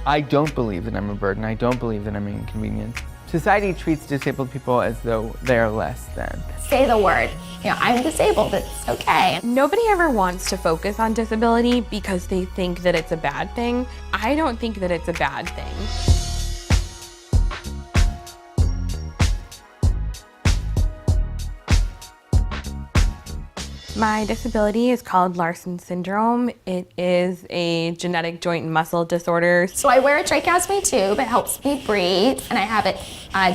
I don't believe that I'm a burden. I don't believe that I'm an inconvenience. Society treats disabled people as though they're less than. Say the word. I'm disabled, it's okay. Nobody ever wants to focus on disability because they think that it's a bad thing. I don't think that it's a bad thing. My disability is called Larsen syndrome. It is a genetic joint and muscle disorder. So I wear a tracheostomy tube, it helps me breathe, and I have it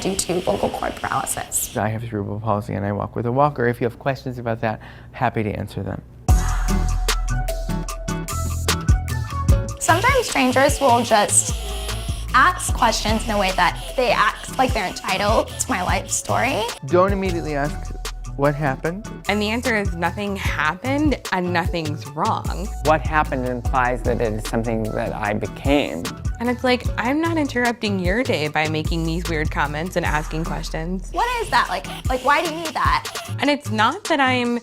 due to vocal cord paralysis. I have cerebral palsy and I walk with a walker. If you have questions about that, happy to answer them. Sometimes strangers will just ask questions in a way that they act like they're entitled to my life story. Don't immediately ask what happened. And the answer is nothing happened and nothing's wrong. What happened implies that it is something that I became. And it's like, I'm not interrupting your day by making these weird comments and asking questions. What is that? Like why do you need that? And it's not that I'm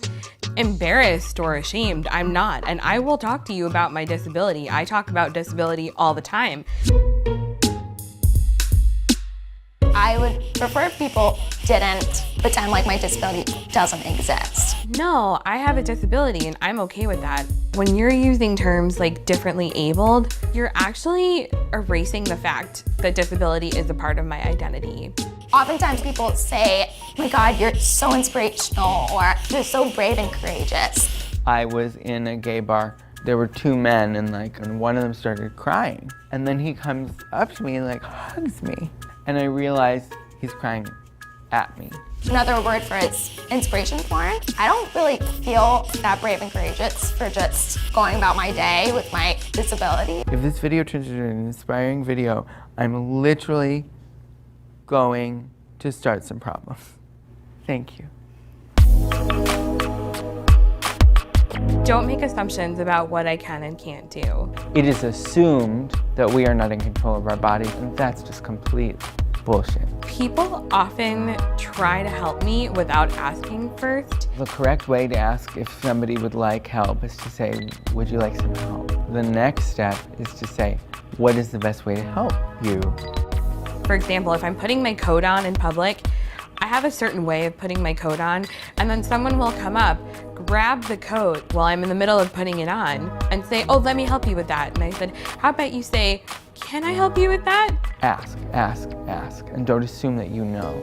embarrassed or ashamed. I'm not. And I will talk to you about my disability. I talk about disability all the time. I would prefer if people didn't pretend like my disability doesn't exist. No, I have a disability and I'm okay with that. When you're using terms like differently abled, you're actually erasing the fact that disability is a part of my identity. Oftentimes people say, oh my God, you're so inspirational, or you're so brave and courageous. I was in a gay bar. There were two men and one of them started crying. And then he comes up to me and hugs me. And I realized he's crying at me. Another word for it is inspiration porn. I don't really feel that brave and courageous for just going about my day with my disability. If this video turns into an inspiring video, I'm literally going to start some problems. Thank you. Don't make assumptions about what I can and can't do. It is assumed that we are not in control of our bodies, and that's just complete bullshit. People often try to help me without asking first. The correct way to ask if somebody would like help is to say, would you like some help? The next step is to say, what is the best way to help you? For example, if I'm putting my coat on in public, I have a certain way of putting my coat on, and then someone will come up, grab the coat while I'm in the middle of putting it on, and say, oh, let me help you with that. And I said, how about you say, can I help you with that? Ask, ask, ask, and don't assume that you know.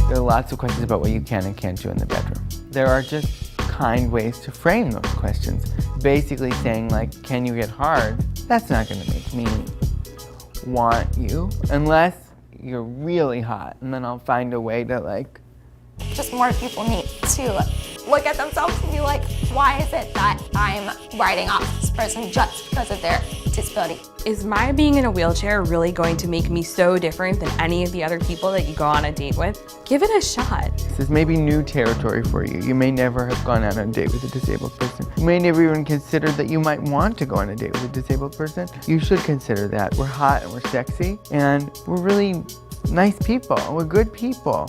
There are lots of questions about what you can and can't do in the bedroom. There are just kind ways to frame those questions. Basically saying can you get hard? That's not gonna make me want you, unless you're really hot, and then I'll find a way to Just more people need to look at themselves and be like, why is it that I'm writing off this person just because of their disability? Is my being in a wheelchair really going to make me so different than any of the other people that you go on a date with? Give it a shot. This is maybe new territory for you. You may never have gone out on a date with a disabled person. You may never even consider that you might want to go on a date with a disabled person. You should consider that. We're hot and we're sexy and we're really nice people. We're good people.